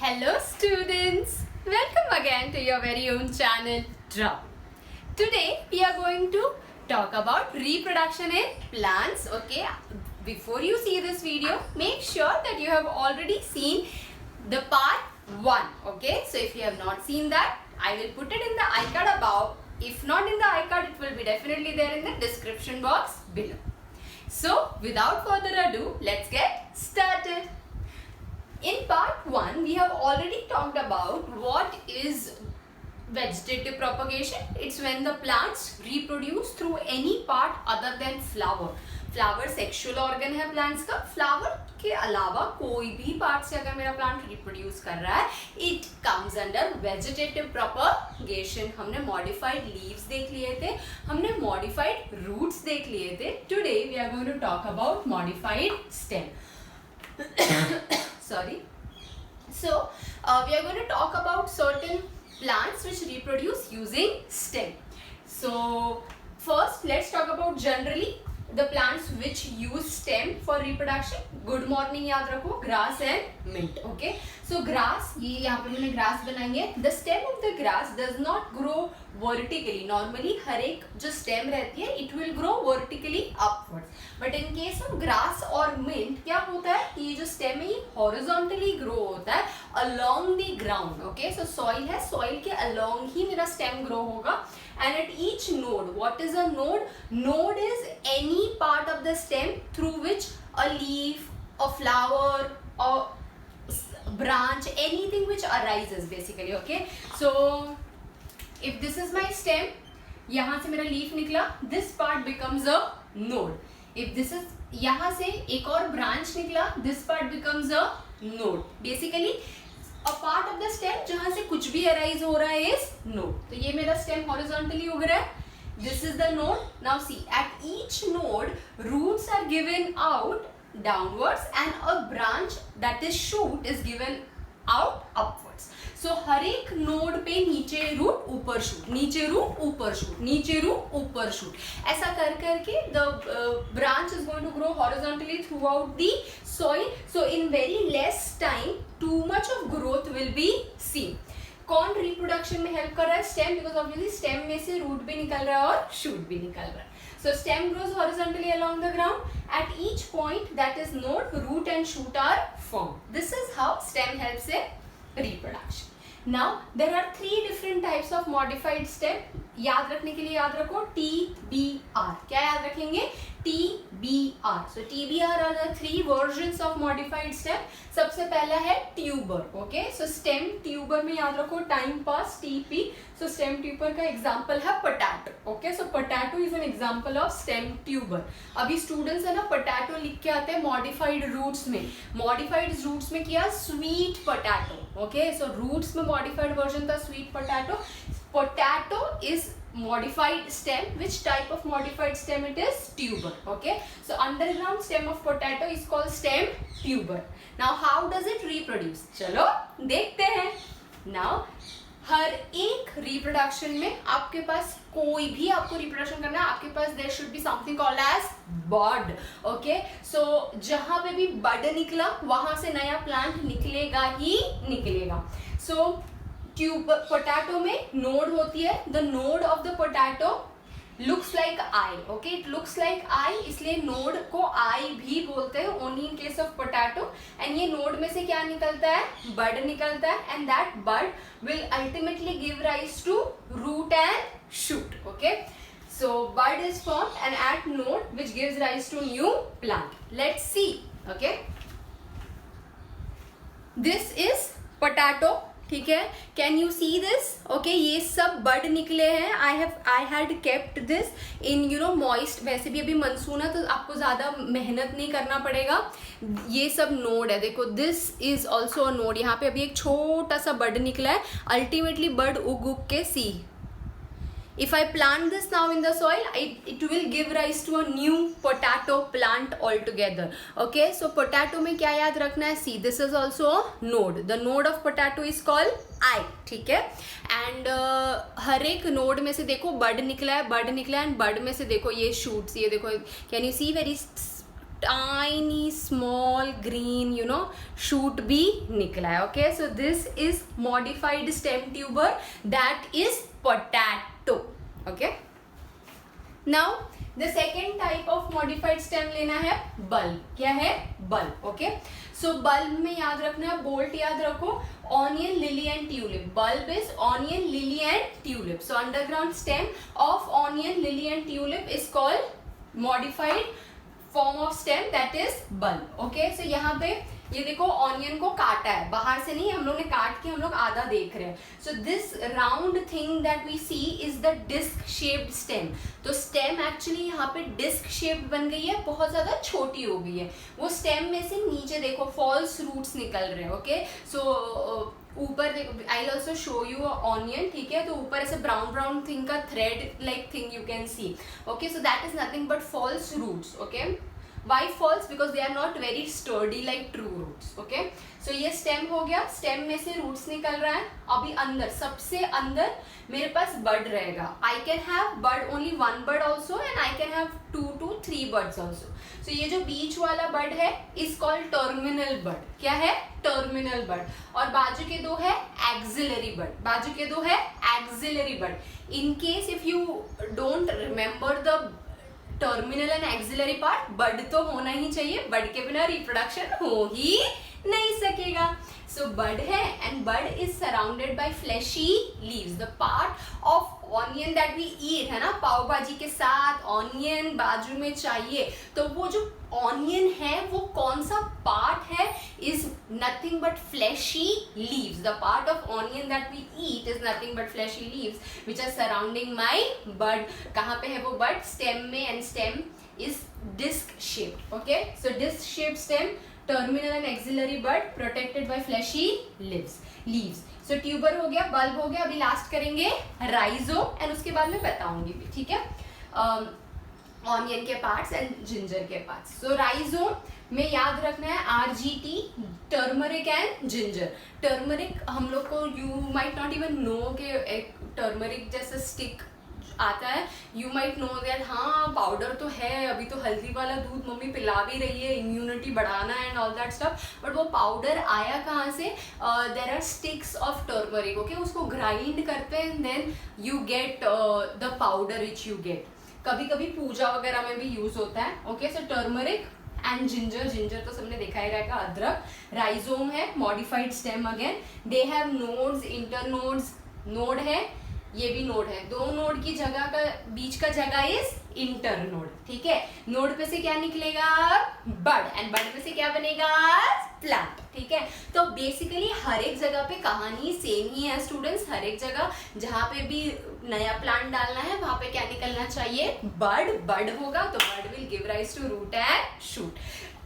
Hello students, welcome again to your very own channel Drop. Today we are going to talk about reproduction in plants. Okay, before you see this video, make sure that you have already seen the part 1. Okay, so if you have not seen that, I will put it in the iCard above. If not in the iCard, it will be definitely there in the description box below. So without further ado, let's get started. In part 1, we have already talked about what is vegetative propagation. It's when the plants reproduce through any part other than flower. Flower sexual organ है plants का. Flower के अलावा कोई भी part से अगर मेरा plant reproduce कर रहा है, it comes under vegetative propagation. हमने मॉडिफाइड लीव्स देख लिए थे, हमने मॉडिफाइड रूट्स देख लिए थे. Today we are going to talk about modified stem. Sorry. So we are going to talk about certain plants which reproduce using stem. So first let's talk about generally the plants which use stem for reproduction. Good morning याद रखो, grass and mint. Okay, so grass, ये यहाँ पे मैंने grass बनाई है. The stem of the grass does not grow vertically. Normally हर एक जो stem रहती है, it will grow vertically upwards. But in case of grass और mint क्या होता है कि ये जो stem है ये horizontally grow होता है along the ground. Okay, so soil है, soil के along ही मेरा stem grow होगा. And at each node, what is a node? Node is any part of the stem through which a leaf, a flower, a branch, anything which arises basically. Okay, so if this is my stem, यहाँ से मेरा leaf निकला, this part becomes a node. If this is यहाँ से एक और branch निकला, this part becomes a node. Basically a part of the stem जहाँ से कुछ भी arise हो रहा है is node. तो ये मेरा stem horizontally उग रहा है. This is the node. Now see, at each node roots are given out downwards and a branch that is shoot is given out upwards. So हर एक node पे नीचे root ऊपर shoot, नीचे root ऊपर shoot, नीचे root ऊपर shoot. ऐसा कर करके the branch is going to grow horizontally throughout the soil. So in very less time, too much of growth will be seen. कौन reproduction में help कर रहा है? Stem, because obviously stem में से root भी निकल रहा है और shoot भी निकल रहा है. So stem grows horizontally along the ground. At each point that is node, root and shoot are formed. This is how stem helps in reproduction. Now there are 3 different types of modified stem. याद रखने के लिए याद रखो TBR. क्या याद रखेंगे? TBR. So TBR are the 3 versions of modified stem. सबसे पहला है tuber. Okay, so stem tuber में याद रखो time pass TP. So stem tuber का example है potato. Okay, so potato is an example of stem tuber. अभी students है ना potato लिख के आते हैं modified roots में. Modified roots में किया sweet potato. Okay, so roots में modified version था sweet potato. Potato is modified stem. Which type of modified stem it is? Tuber. Okay, so underground stem of potato is called stem tuber. Now how does it reproduce? चलो देखते हैं. Now हर एक reproduction में आपके पास कोई भी आपको reproduction करना है, आपके पास there should be something called as bud. Okay, so जहाँ पे भी bud निकला वहाँ से नया plant निकलेगा ही निकलेगा. So पोटैटो में नोड होती है. The node of the potato looks like eye. Okay, it looks like eye, इसलिए नोड को आई भी बोलते हैं only in case of potato. And ये नोड में से क्या निकलता है? बड निकलता है. And that bud will ultimately give rise to root and shoot. Okay, so bud is formed and at node which gives rise to new plant. Let's see. Okay, this is potato. ठीक है, can you see this? Okay, ये सब बड निकले हैं. I had kept this in moist. वैसे भी अभी monsoon है तो आपको ज़्यादा मेहनत नहीं करना पड़ेगा. ये सब नोड है. देखो, this is also a node. यहाँ पे अभी एक छोटा सा बड निकला है. अल्टीमेटली बड उग के सी. If I plant this now in the soil, it will give rise to a new potato plant altogether. Okay, so potato में क्या याद रखना है? See, this is also a node. The node of potato is called I. ठीक है, and हर एक node में से देखो bud निकला है, bud निकला है, and bud में से देखो ये shoots. ये देखो, can you see very tiny small green shoot भी निकला है. Okay, so this is modified stem tuber, that is potato. Okay, now the second type of modified stem लेना है bulb. क्या है? bulb. Okay, so bulb में याद रखना है, bolt याद रखो, onion, lily and tulip. Bulb is onion, lily and tulip. So underground stem of onion, lily and tulip is called modified form of stem, that is bulb. Okay, so यहाँ पे ये देखो ऑनियन को काटा है, बाहर से नहीं, हम लोग ने काट के हम लोग आधा देख रहे हैं. So this round thing that we see is the disc shaped stem. तो स्टेम एक्चुअली यहाँ पे डिस्क शेप्ड बन गई है, बहुत ज्यादा छोटी हो गई है. वो स्टेम में से नीचे देखो फॉल्स रूट्स निकल रहे हैं. ओके, सो ऊपर देखो, I will also show you onion. ठीक है, तो ऊपर ऐसे ब्राउन ब्राउन थिंग का thread like thing you can see. Okay, so that is nothing but false roots. Okay, why false? Because they are not very sturdy like true roots. Okay, so ये stem हो गया, stem में से roots निकल रहा है. अभी अंदर, सबसे अंदर मेरे पास bud रहेगा. I can have bud, only one bud also, and I can have 2 to 3 buds also. So ये जो बीच वाला bud है is called terminal bud. क्या है? terminal bud. और बाजू के दो है axillary bud. बाजू के दो है axillary bud. In case if you don't remember the terminal and axillary part, bud तो होना ही चाहिए, बड के बिना रिप्रोडक्शन हो ही नहीं सकेगा. सो बड है and bud is surrounded by fleshy leaves. The part of onion that we eat है ना, पाव भाजी के साथ ऑनियन बाजू में चाहिए. तो वो जो ऑनियन है वो कौन सा पार्ट है? Is nothing but fleshy leaves. The part of onion that we eat is nothing but fleshy leaves which are surrounding my bud. कहाँ पे है वो बड? स्टेम में, and stem is disc shaped. Okay, so disc shaped stem, terminal and axillary bud, protected by fleshy leaves. So tuber हो गया, bulb हो गया. अभी लास्ट करेंगे राइजोम, एंड उसके बाद मैं बताऊंगी भी. ठीक है, ऑनियन के पार्ट्स एंड जिंजर के पार्ट्स. सो राइजोम में याद रखना है RGT, turmeric and ginger. Turmeric हम लोग को, you might not even know कि एक टर्मरिक जैसा स्टिक आता है. यू माइट नो दैट हाँ पाउडर तो है, अभी तो हल्दी वाला दूध मम्मी पिला भी रही है, इम्यूनिटी बढ़ाना and all that stuff. But वो पाउडर आया कहाँ से? There are sticks of turmeric. Okay, उसको ग्राइंड करते हैं, then you get the powder which you get. कभी कभी पूजा वगैरह में भी यूज होता है. Okay, so turmeric and ginger. Ginger तो सबने दिखाई रहेगा, अदरक. राइजोम है, modified stem again. They have nodes, internodes. Node है, ये भी नोड है. दो नोड की जगह का, बीच का जगह इज इंटरनोड. ठीक है, नोड पे से क्या निकलेगा? बड, एंड बड पे से क्या बनेगा? प्लांट. ठीक है, तो बेसिकली हर एक जगह पे कहानी सेम ही है स्टूडेंट्स. हर एक जगह जहाँ पे भी नया प्लांट डालना है वहां पे क्या निकलना चाहिए? बड. बड होगा तो bud will give rise to root and shoot.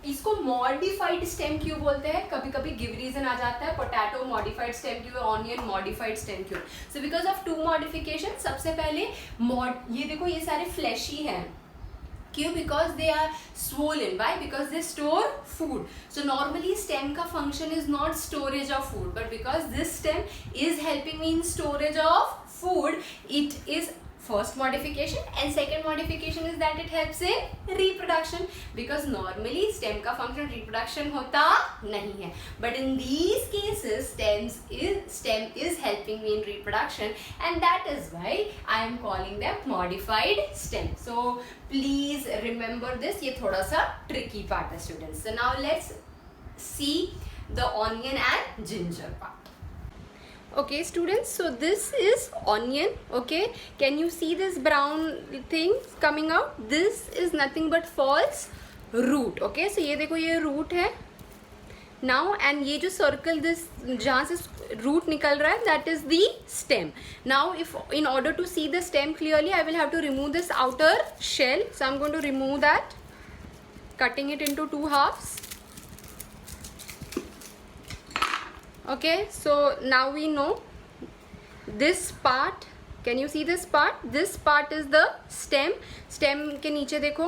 इसको मॉडिफाइड स्टेम क्यों बोलते हैं? कभी कभी गिव रीजन आ जाता है. पोटैटो मॉडिफाइड स्टेम क्यों, ऑनियन मॉडिफाइड स्टेम क्यों? So because of 2 modification. सबसे पहले ये देखो, ये सारे फ्लैशी हैं. क्यों? Because they are swollen. Why? Because they store food. So normally stem का function is not storage of food, but because this stem is helping me in storage of food, it is first modification, and second modification is that it helps in reproduction, because normally stem का function reproduction होता नहीं है, but in these cases stem is helping me in reproduction, and that is why I am calling them modified stem. So please remember this. ये थोड़ा सा tricky part है students. So now let's see the onion and ginger part. Okay students, so this is onion. Okay, can you see this brown thing coming out? This is nothing but false root. Okay, so ये देखो, ये root है now, and ये जो circle, this जहाँ से root निकल रहा है, that is the stem. Now if in order to see the stem clearly, I will have to remove this outer shell. So I'm going to remove that, cutting it into 2 halves. Okay, so now we know this part. Can you see this part? This part is the stem. Stem के नीचे देखो,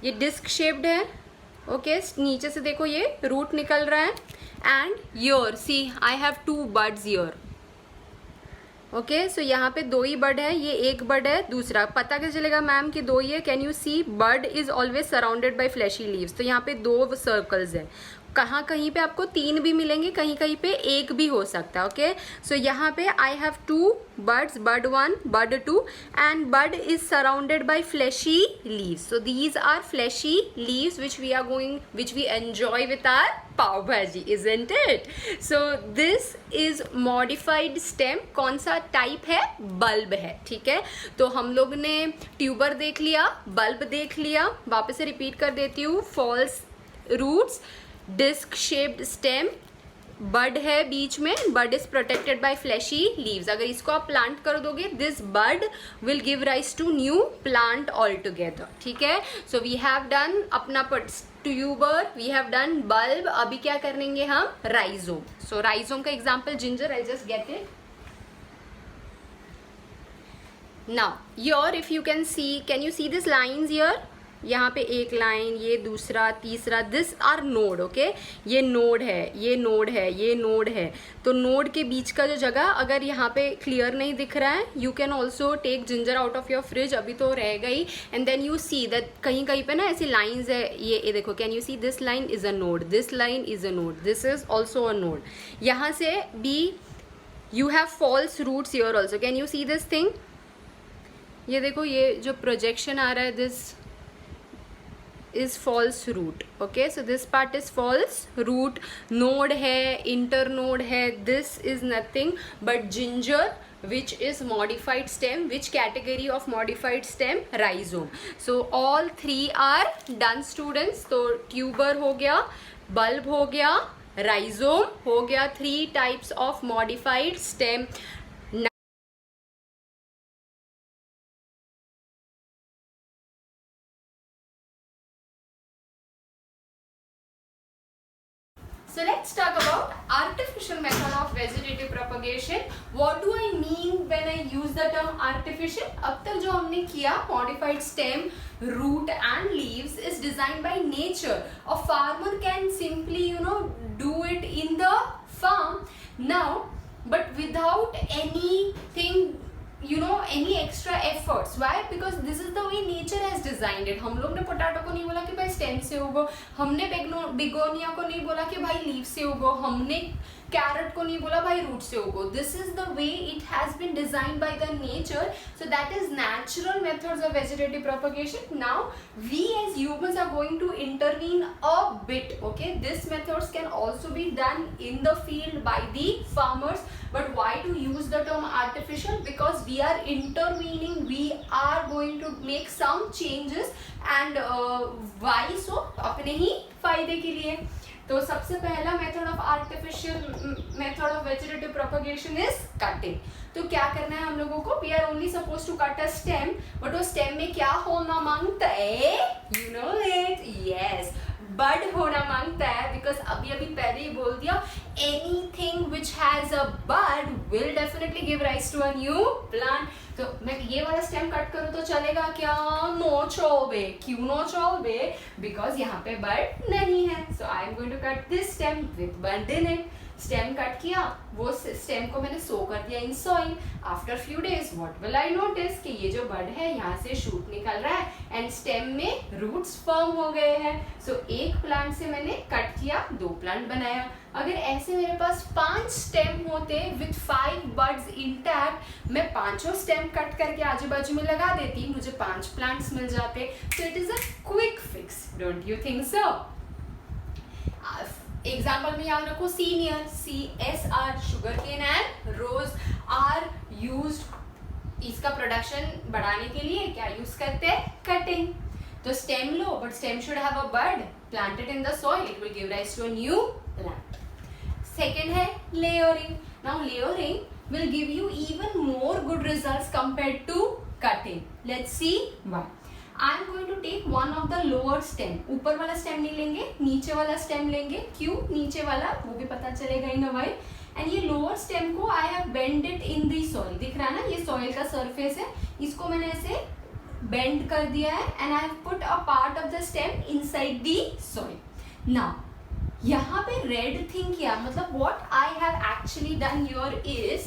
ये disc shaped है. Okay, नीचे से देखो ये root निकल रहा है. And here, see, I have 2 buds here. Okay so यहाँ पे दो ही बर्ड है, ये एक बर्ड है, दूसरा पता कैसे चलेगा मैम कि दो ही है? Can you see bird is always surrounded by fleshy leaves, तो यहाँ पे दो सर्कल्स है, कहाँ कहीं पे आपको तीन भी मिलेंगे, कहीं कहीं पे एक भी हो सकता है। ओके सो यहाँ पे I have two birds, bird 1, bird 2 and bird is surrounded by fleshy leaves, so these are fleshy leaves which we enjoy with our pav bhaji, isn't it? So this is modified stem, कौन सा type है? Bulb है, ठीक है। तो हम लोग ने ट्यूबर देख लिया, बल्ब देख लिया, वापस से रिपीट कर देती हूँ, false roots, disc shaped stem, bud है बीच में, bud is protected by fleshy leaves, अगर इसको आप प्लांट कर दोगे this bud will give rise to new plant all together, ठीक है। सो वी हैव डन अपना tuber, we have done bulb, अभी क्या करेंगे हम? राइजोम। सो राइजोम का example ginger, I just get it now. Your if you can you see these lines here? यहाँ पे एक लाइन, ये दूसरा, तीसरा, दिस आर नोड, ओके। ये नोड है, ये नोड है, ये नोड है, तो नोड के बीच का जो जगह अगर यहाँ पे क्लियर नहीं दिख रहा है, you can also take ginger out of your fridge, अभी तो रह गई, and then you see that कहीं कहीं पे ना ऐसी लाइंस है, ये देखो, can you see this line is a node, this line is a node, this is also a node, यहाँ से भी you have false roots here also, can you see this thing? ये देखो, ये जो प्रोजेक्शन आ रहा है, this is false root, okay, so this part is false root, node है, internode है, this is nothing but ginger which is modified stem, which category of modified stem? Rhizome. So all three are done students, तो tuber हो गया, bulb हो गया, rhizome हो गया, 3 types of modified stem. So let's talk about artificial method of vegetative propagation. What do I mean when I use the term artificial? अब तक जो हमने किया modified stem, root and leaves is designed by nature. A farmer can simply do it in the farm now, but without anything any extra efforts. Why? Because this is the way nature has designed it. हम लोग ने potato को नहीं बोला कि भाई stem से उगो, हमने बिगोनिया को नहीं बोला कि भाई लीफ से उगो, हमने कैरेट को नहीं बोला भाई रूट से उगो. This is the way it has been designed by the nature. So that is natural methods of vegetative propagation. Now we as humans are going to intervene a bit. Okay, this methods can also be done in the field by the farmers. But why to use the term artificial? Because we are intervening, we are going to make some changes and why so? अपने ही फायदे के लिए. तो सबसे पहला method of artificial method of vegetative propagation is cutting. तो क्या करना है हम लोगों को? We are only suppose to cut a stem, but वो स्टेम में क्या होना मांगता है? You know it, yes, bud होना मांगता है. बिकॉज अभी पहले ही बोल दिया, anything which has a bud will definitely give rise to a new plant. तो मैं ये वाला स्टेम कट करूँ तो चलेगा क्या? नो चोबे. क्यों नो चोबे? बिकॉज यहाँ पे बड नहीं है. So I am going to cut this stem with bud in it. Stem cut किया, वो स्टेम को मैंने सो कर दिया in soil. After few days what will I notice कि ये जो बड है यहाँ से शूट निकल रहा है एंड स्टेम में रूट्स फॉर्म हो गए हैं. सो एक प्लांट से मैंने कट किया, 2 प्लांट बनाया. अगर ऐसे मेरे पास 5 स्टेम होते विथ 5 बड्स इंटैक्ट, मैं 5 स्टेम कट करके आजू बाजू में लगा देती, मुझे 5 प्लांट्स मिल जाते. So it is a quick fix. Don't you think so? Example में याद रखो, senior, CSR, sugarcane and rose are used. इसका प्रोडक्शन बढ़ाने के लिए क्या यूज करते हैं? कटिंग. तो स्टेम लो, but stem should have a bud planted in the soil. It will give rise to a new plant. Second है layering. Now layering will give you even more good results compared to cutting. Let's see why. I am going to take one of the lower stem. ऊपर वाला stem नहीं लेंगे, नीचे वाला stem लेंगे. क्यों नीचे वाला? वो भी पता चलेगा इन a while. And ये lower stem को I have bend it in the soil. दिख रहा है ना, ये soil का surface है, इसको मैंने ऐसे बेंड कर दिया है and I have put a part of the stem inside the soil. Now यहाँ पे रेड थिंग किया, मतलब what I have actually done here is,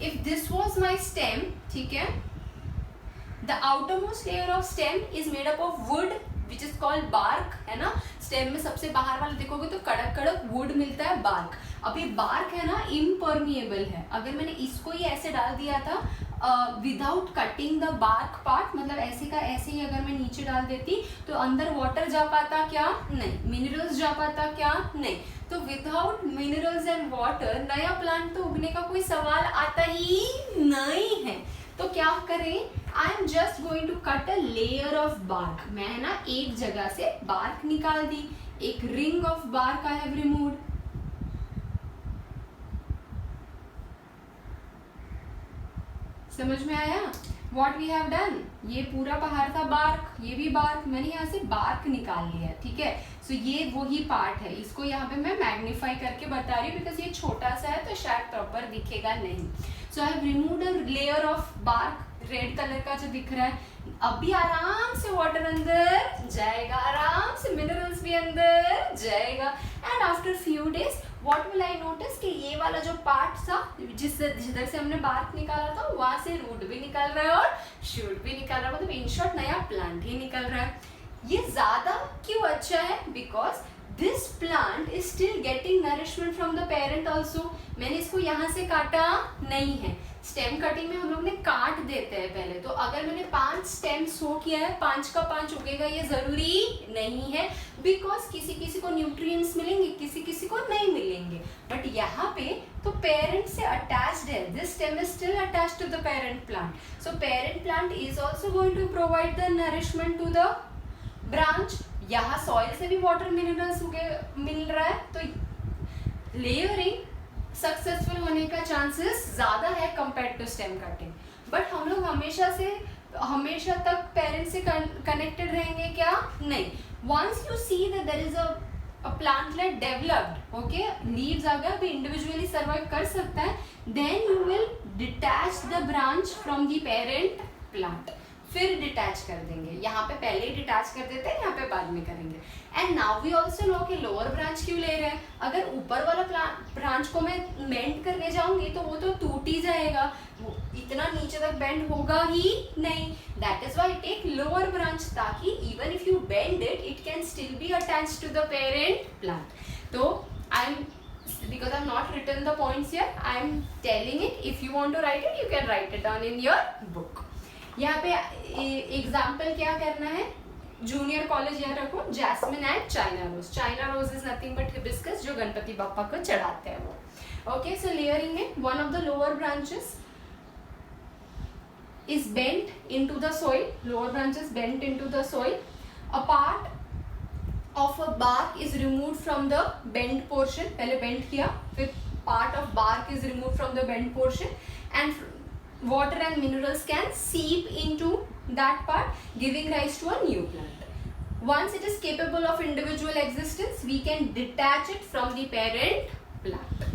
if this was my stem, ठीक है, the outermost layer of stem is made up of wood which is called bark, है ना। Stem में सबसे बाहर वाला देखोगे तो कड़क कड़क वुड मिलता है, बार्क। अब ये बार्क है ना इम्परमिएबल है। अगर मैंने इसको ही ऐसे डाल दिया था without cutting the bark part, मतलब ऐसे का ऐसे ही अगर मैं नीचे डाल देती तो अंदर वाटर जा पाता क्या? नहीं। मिनरल्स जा पाता क्या? नहीं। तो विदाउट मिनरल्स एंड वाटर नया प्लांट तो उगने का कोई सवाल आता ही नहीं है। तो क्या करें? I am just going to cut a layer of bark. मैं ना एक जगह से बार्क निकाल दी, एक ring of bark I have removed. समझ में आया व्हाट वी हैव डन? ये पूरा बाहर था बार्क, ये भी बार्क, मैंने यहाँ से बार्क निकाल लिया, ठीक है। सो ये वही पार्ट है, इसको यहाँ पे मैं मैग्नीफाई करके बता रही हूँ बिकॉज ये छोटा सा है तो शायद प्रॉपर दिखेगा नहीं। So I have removed a layer of bark, red colour का जो दिख रहा है। अभी आराम से वाटर अंदर जाएगा, आराम से मिनरल्स भी अंदर जाएगा, and after few days what will I notice कि ये वाला जो पार्ट था जिधर से हमने बार्क निकाला था वहां से रूट भी निकल रहा है और शूट भी निकल रहा है, मतलब इन शॉर्ट नया प्लांट ही निकल रहा है। ये ज्यादा क्यों अच्छा है? Because this plant is still getting nourishment from the parent also. मैंने इसको यहाँ से काटा नहीं है। स्टेम कटिंग में हम लोग ने काट देते हैं पहले, तो अगर मैंने 5 स्टेम सो किया है 5 का 5 उगेगा ये जरूरी नहीं है, बिकॉज किसी किसी को न्यूट्रिएंट्स मिलेंगे, किसी किसी को नहीं मिलेंगे। बट यहाँ पे तो पेरेंट से अटैच्ड है, this stem is still attached to the parent plant, so parent plant is also going to provide the nourishment to the branch. यहाँ सॉइल से भी वाटर मिनरल्स मिल रहा है, तो लेयरिंग सक्सेसफुल होने का चांसेस ज्यादा है compare to stem cutting. But हम लोग हमेशा तक पेरेंट्स से कनेक्टेड रहेंगे क्या? नहीं। Once you see that there is a plantlet developed, okay, leaves आ गया, भी इंडिविजुअली सर्वाइव कर सकता है, then you will detach the branch from the parent plant, फिर डिटैच कर देंगे। यहाँ पे पहले ही डिटैच कर देते हैं, यहाँ पे बाद में करेंगे। And now we also know कि लोअर ब्रांच क्यों ले रहे हैं। अगर ऊपर वाला ब्रांच को मैं बेंड करने जाऊंगी तो वो तो टूट ही जाएगा, वो इतना नीचे तक बेंड होगा ही नहीं। That is why take lower branch, ताकि even if you bend it can still be attached to the parent plant. तो I am because I have not written the points here, I am telling it. If you want to write it, you can write it down in your book. यहाँ पे example क्या करना है? Junior college यहाँ रखो, jasmine and China rose. China rose is nothing but hibiscus, जो गणपति बप्पा को चढ़ाते हैं वो। ओके, सो लेयरिंग में one of the lower branches is bent into the soil, lower branches bent into the soil, a part of a bark is removed from the bent portion, पहले bend किया, फिर part of bark is removed from the bent portion, and water and minerals can seep into that part, giving rise to a new plant. Once it is capable of individual existence, we can detach it from the parent plant.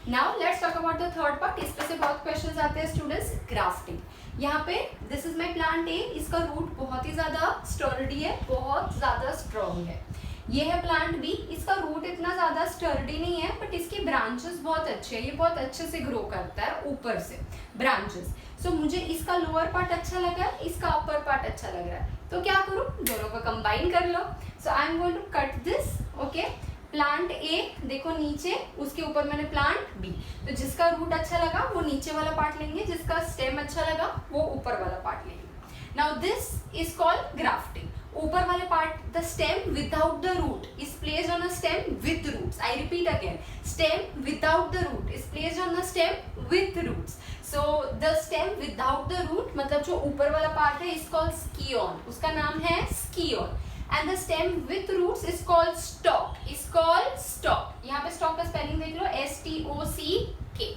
Now let's talk about the third part. इसमें से बहुत questions आते हैं students. Grafting. यहाँ पे this is my plant A, इसका root बहुत ही ज़्यादा sturdy है, बहुत ज़्यादा strong है। ये है plant B, इसका root इतना ज़्यादा sturdy नहीं है, but इसकी branches बहुत अच्छे हैं, ये बहुत अच्छे से grow करता है ऊपर से branches. So मुझे इसका lower part अच्छा लगा, इसका upper part अच्छा लग रहा है, तो क्या करूँ? दोनों को combine कर लो. So I am going to cut this, okay? Plant A देखो नीचे, उसके ऊपर मैंने प्लांट बी, तो जिसका रूट अच्छा लगा वो नीचे वाला पार्ट लेंगे, जिसका स्टेम अच्छा लगा वो ऊपर वाला पार्ट लेंगे। Now this is called grafting. ऊपर वाले part, the stem without the root is placed on a stem with roots. I repeat again, stem without the root is placed on the stem with roots. So the stem without the root मतलब जो ऊपर वाला part है is called स्कियोन, उसका नाम है स्कियोन। And the stem with roots is called stalk. Is called stalk. यहाँ पे stalk का spelling देख लो, S-T-O-C-K.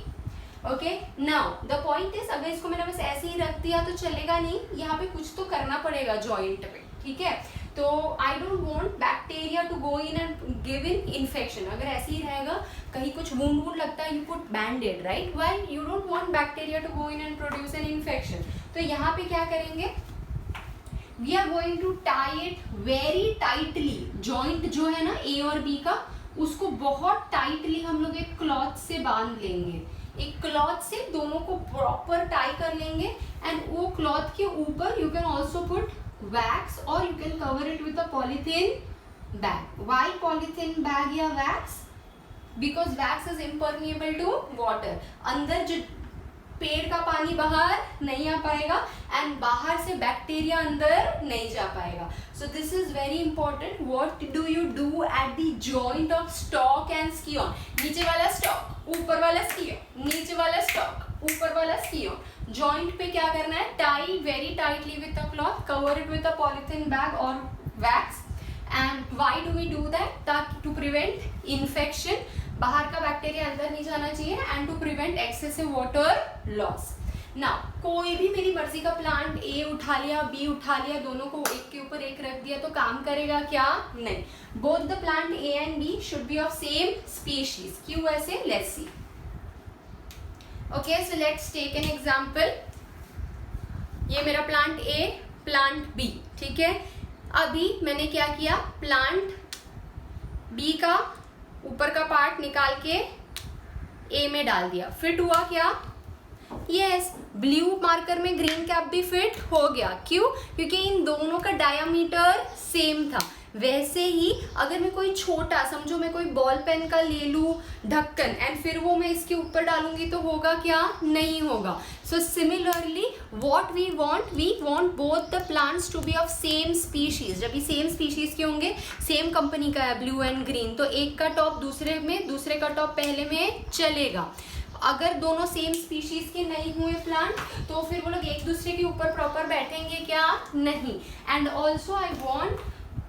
Okay. Now the point is, अगर इसको मैंने बस ऐसे ही रख दिया तो चलेगा नहीं, यहाँ पे कुछ तो करना पड़ेगा joint पे, ठीक है? तो I don't want bacteria to go in and give in infection. अगर ऐसे ही रहेगा, कहीं कुछ wound लगता है, you put band-aid, right? Why? You don't want bacteria to go in and produce an infection. तो यहाँ पे क्या करेंगे? We are going to tie it very tightly. Joint जो है ना A और B का, उसको बहुत टाइटली हम लोग एक क्लॉथ से बांध लेंगे। एक क्लॉथ से दोनों को प्रॉपर टाई कर लेंगे एंड वो क्लॉथ के ऊपर you can also put wax और you can cover it with a polythene bag. Why polythene bag या wax? Because wax is impermeable to water. अंदर जो पेड़ का पानी बाहर नहीं आ पाएगा एंड बाहर से बैक्टीरिया अंदर नहीं जा पाएगा. सो this is very important. What do you do at the joint of stock and ski on? नीचे वाला स्टॉक, ऊपर वाला स्की ऑन, नीचे वाला स्टॉक, ऊपर वाला स्की ऑन. जॉइंट पे क्या करना है? Tie very tightly with a cloth, cover it with a polythene bag और wax. And why do we do that? ताकि टू प्रिवेंट इन्फेक्शन, बाहर का बैक्टीरिया अंदर नहीं जाना चाहिए and to prevent excessive water loss. Now कोई भी मेरी मर्जी का प्लांट ए उठा लिया, बी उठा लिया, दोनों को एक के ऊपर एक रख दिया तो काम करेगा क्या? नहीं. Both the plant A and B should be of same species. क्यों ऐसे? Let's see. Okay, so let's take an example. ये मेरा प्लांट ए, प्लांट बी, ठीक है. अभी मैंने क्या किया? प्लांट बी का ऊपर का पार्ट निकाल के ए में डाल दिया. फिट हुआ क्या? यस. ब्लू मार्कर में ग्रीन कैप भी फिट हो गया. क्यों? क्योंकि इन दोनों का डायामीटर सेम था. वैसे ही अगर मैं कोई छोटा, समझो मैं कोई बॉल पेन का ले लूँ ढक्कन एंड फिर वो मैं इसके ऊपर डालूंगी तो होगा क्या? नहीं होगा. So similarly what we want both the plants to be of same species. जब भी सेम स्पीशीज के होंगे, सेम कंपनी का है ब्लू एंड ग्रीन, तो एक का टॉप दूसरे में, दूसरे का टॉप पहले में चलेगा. अगर दोनों सेम स्पीशीज के नहीं हुए प्लांट तो फिर वो लोग एक दूसरे के ऊपर प्रॉपर बैठेंगे क्या? नहीं. एंड ऑल्सो आई वॉन्ट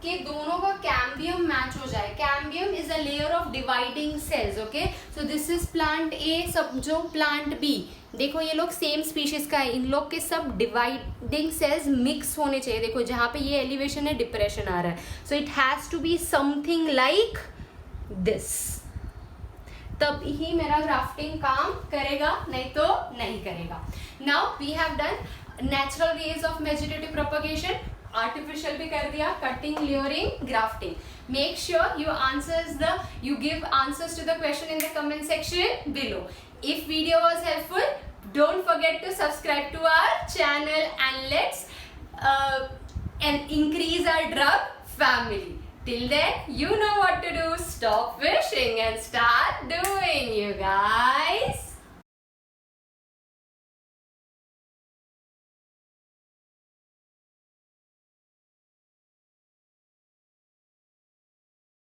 कि दोनों का कैम्बियम मैच हो जाए. Cambium is a layer of dividing cells. Okay, so this is plant A, समझो प्लांट बी. देखो ये लोग सेम स्पीशीज का है, इन लोग के सब डिवाइडिंग सेल्स मिक्स होने चाहिए. देखो जहाँ पे ये एलिवेशन है, डिप्रेशन आ रहा है. So it has to be something like this. तब ही मेरा ग्राफ्टिंग काम करेगा, नहीं तो नहीं करेगा. Now we have done natural ways of vegetative propagation. Artificial भी कर दिया, cutting, layering, grafting. Make sure you give answers to the question in the comment section below. If video was helpful, don't forget to subscribe to our channel and let's and increase our drug family. Till then, you know what to do. Stop wishing and start doing, you guys.